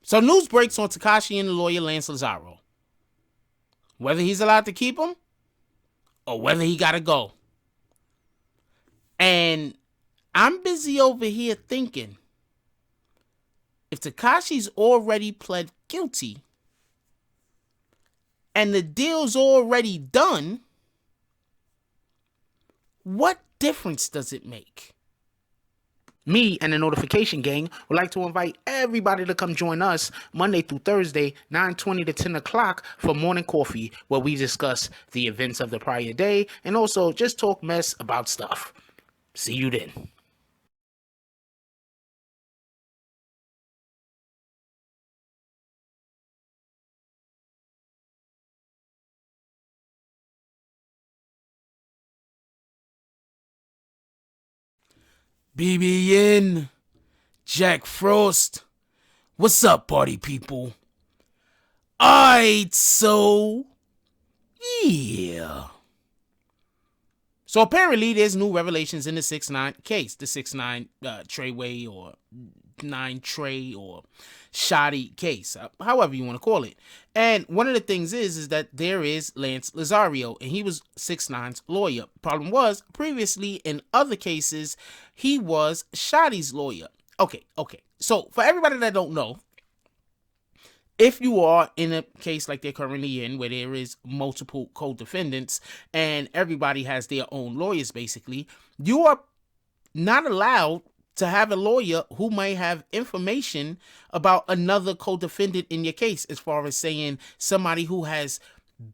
So news breaks on Tekashi and the lawyer Lance Lazaro. Whether he's allowed to keep him or whether he gotta go. And I'm busy over here thinking, if Tekashi's already pled guilty and the deal's already done, what difference does it make? Me and the Notification Gang would like to invite everybody to come join us Monday through Thursday, 9:20 to 10 o'clock for Morning Coffee, where we discuss the events of the prior day and also just talk mess about stuff. See you then. BBN, Jack Frost, what's up, party people? Alright, so, yeah. So apparently there's new revelations in the 6ix9ine case, the 6ix9ine Treyway or 9 Trey or Shotti case, however you want to call it. And one of the things is that there is Lance Lazaro, and he was 6ix9ine's lawyer. Problem was, previously in other cases, he was Shotti's lawyer. Okay. So for everybody that don't know, if you are in a case like they're currently in, where there is multiple co-defendants and everybody has their own lawyers, basically, you are not allowed to have a lawyer who may have information about another co-defendant in your case, as far as saying somebody who has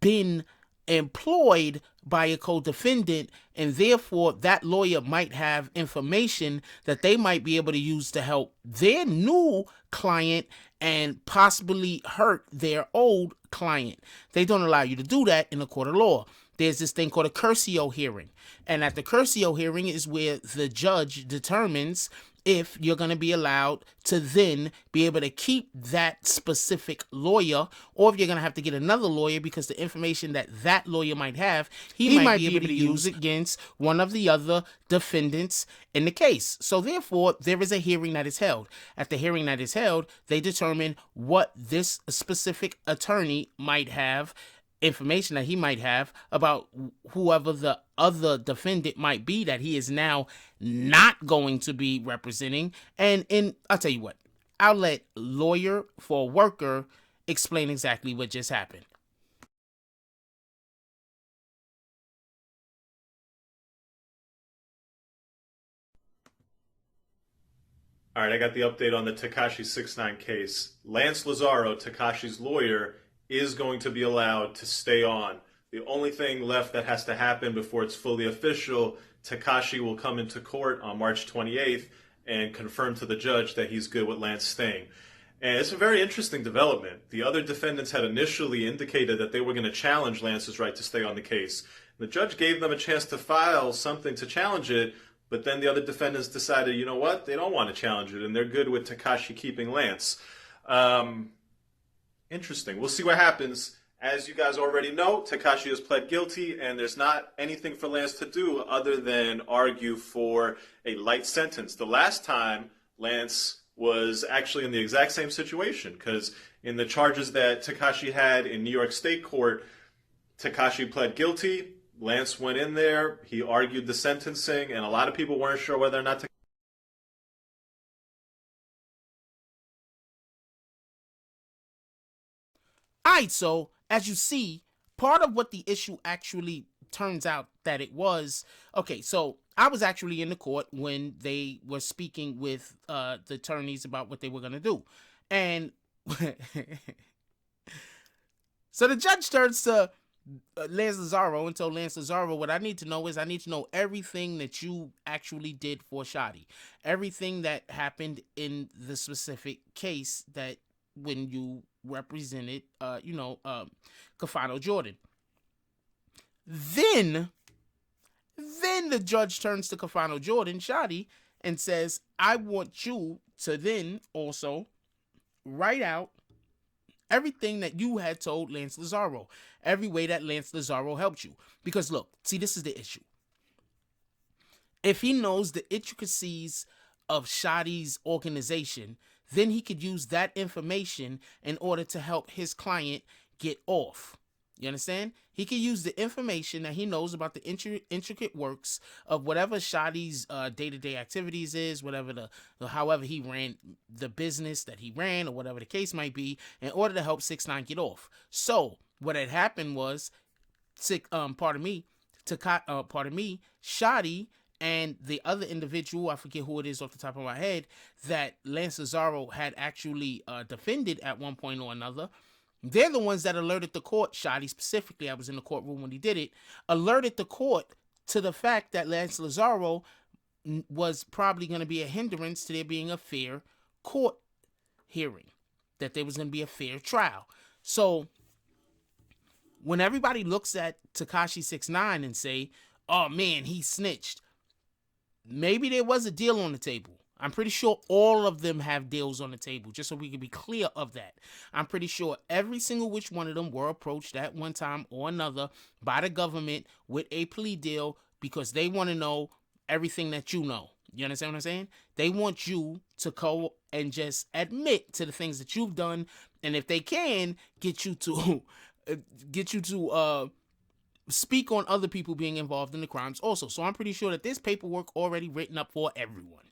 been employed by a co-defendant, and therefore that lawyer might have information that they might be able to use to help their new client and possibly hurt their old client. They don't allow you to do that in a court of law. There's this thing called a cursio hearing. And at the cursio hearing is where the judge determines if you're going to be allowed to then be able to keep that specific lawyer, or if you're going to have to get another lawyer, because the information that that lawyer might have, he might be able to use against one of the other defendants in the case. So therefore, there is a hearing that is held. At the hearing that is held, they determine what this specific attorney might have, information that he might have about whoever the other defendant might be that he is now not going to be representing. And I'll tell you what, I'll let lawyer for worker explain exactly what just happened. All right, I got the update on the Tekashi69 case. Lance Lazaro, Tekashi's lawyer, is going to be allowed to stay on. The only thing left that has to happen before it's fully official, Tekashi will come into court on March 28th and confirm to the judge that he's good with Lance staying. And it's a very interesting development. The other defendants had initially indicated that they were going to challenge Lance's right to stay on the case. The judge gave them a chance to file something to challenge it, but then the other defendants decided, you know what, they don't want to challenge it, and they're good with Tekashi keeping Lance. Interesting. We'll see what happens. As you guys already know, Tekashi has pled guilty, and there's not anything for Lance to do other than argue for a light sentence. The last time, Lance was actually in the exact same situation, because in the charges that Tekashi had in New York State Court, Tekashi pled guilty. Lance went in there, he argued the sentencing, and a lot of people weren't sure whether or not to. Alright, so as you see, part of what the issue actually turns out that it was, okay, so I was actually in the court when they were speaking with the attorneys about what they were going to do. And so the judge turns to Lance Lazaro and told Lance Lazaro, what I need to know is I need to know everything that you actually did for Shotti. Everything that happened in the specific case that when you represented, Kafano Jordan. Then the judge turns to Kafano Jordan, Shotti, and says, I want you to then also write out everything that you had told Lance Lazaro, every way that Lance Lazaro helped you. Because look, see, this is the issue. If he knows the intricacies of Shotti's organization, then he could use that information in order to help his client get off. You understand? He could use the information that he knows about the intricate works of whatever Shotti's day-to-day activities is, whatever however he ran the business that he ran, or whatever the case might be, in order to help 6ix9ine get off. So what had happened was, Shotti and the other individual, I forget who it is off the top of my head, that Lance Lazaro had actually defended at one point or another. They're the ones that alerted the court, Shotti specifically, I was in the courtroom when he did it, alerted the court to the fact that Lance Lazaro was probably going to be a hindrance to there being a fair court hearing, that there was going to be a fair trial. So when everybody looks at Tekashi69 and say, oh man, he snitched, maybe there was a deal on the table. I'm pretty sure all of them have deals on the table, just so we can be clear of that. I'm pretty sure every single which one of them were approached at one time or another by the government with a plea deal, because they want to know everything that you know. You understand what I'm saying? They want you to go and just admit to the things that you've done, and if they can, get you to speak on other people being involved in the crimes also. So I'm pretty sure that there's paperwork already written up for everyone.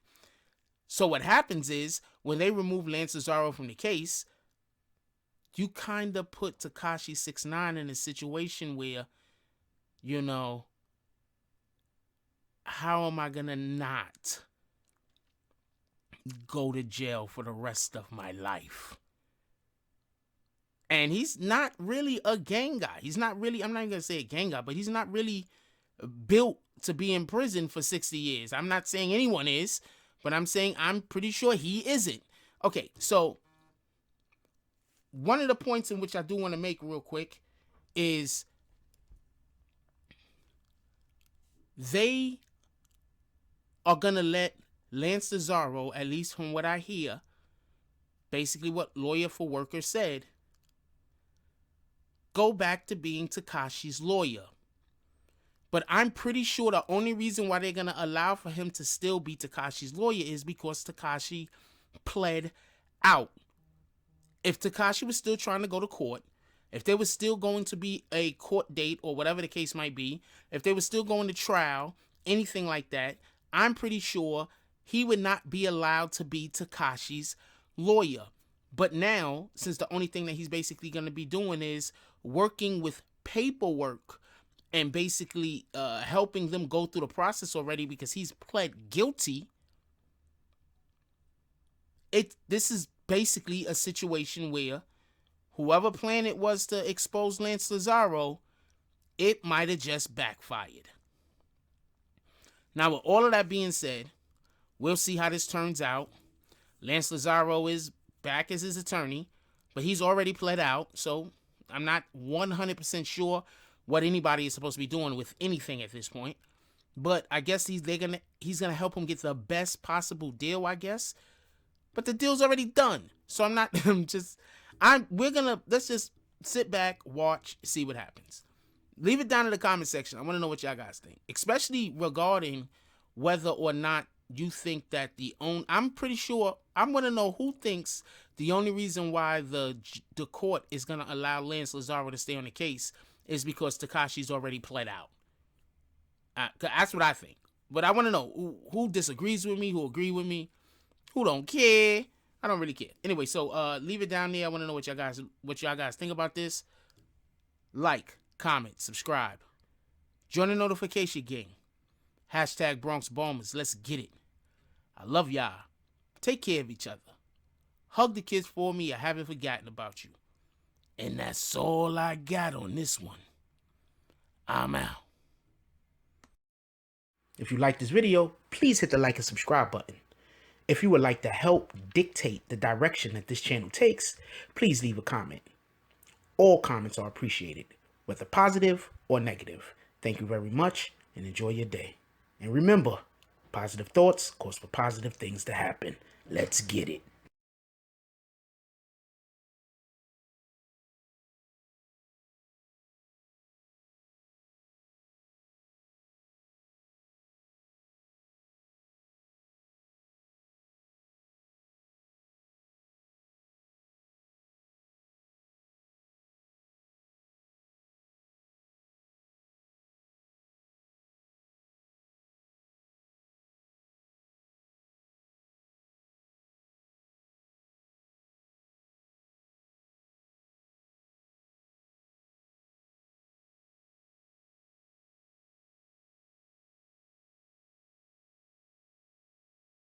So what happens is, when they remove Lance Lazaro from the case, you kind of put Tekashi69 in a situation where, you know, how am I going to not go to jail for the rest of my life? And he's not really a gang guy. He's not really, I'm not even going to say a gang guy, but he's not really built to be in prison for 60 years. I'm not saying anyone is, but I'm saying I'm pretty sure he isn't. Okay, so one of the points in which I do want to make real quick is they are going to let Lance Lazaro, at least from what I hear, basically what Lawyer for Workers said, go back to being Tekashi's lawyer. But I'm pretty sure the only reason why they're going to allow for him to still be Tekashi's lawyer is because Tekashi pled out. If Tekashi was still trying to go to court, if there was still going to be a court date or whatever the case might be, if they were still going to trial, anything like that, I'm pretty sure he would not be allowed to be Tekashi's lawyer. But now, since the only thing that he's basically going to be doing is working with paperwork and basically helping them go through the process already because he's pled guilty, this is basically a situation where whoever plan it was to expose Lance Lazaro, it might have just backfired. Now, with all of that being said, we'll see how this turns out. Lance Lazaro is back as his attorney, but he's already pled out, so I'm not 100% sure what anybody is supposed to be doing with anything at this point. But I guess he's gonna help him get the best possible deal, I guess. But the deal's already done. So let's just sit back, watch, see what happens. Leave it down in the comment section. I want to know what y'all guys think, especially regarding whether or not you think that I'm pretty sure I want to know who thinks the only reason why the court is going to allow Lance Lazaro to stay on the case is because Tekashi's already pled out. That's what I think. But I want to know who disagrees with me, who agree with me, who don't care. I don't really care. Anyway, so leave it down there. I want to know what y'all guys think about this. Like, comment, subscribe. Join the notification gang. Hashtag Bronx Bombers. Let's get it. I love y'all. Take care of each other. Hug the kids for me. I haven't forgotten about you. And that's all I got on this one. I'm out. If you like this video, please hit the like and subscribe button. If you would like to help dictate the direction that this channel takes, please leave a comment. All comments are appreciated, whether positive or negative. Thank you very much and enjoy your day. And remember, positive thoughts cause for positive things to happen. Let's get it.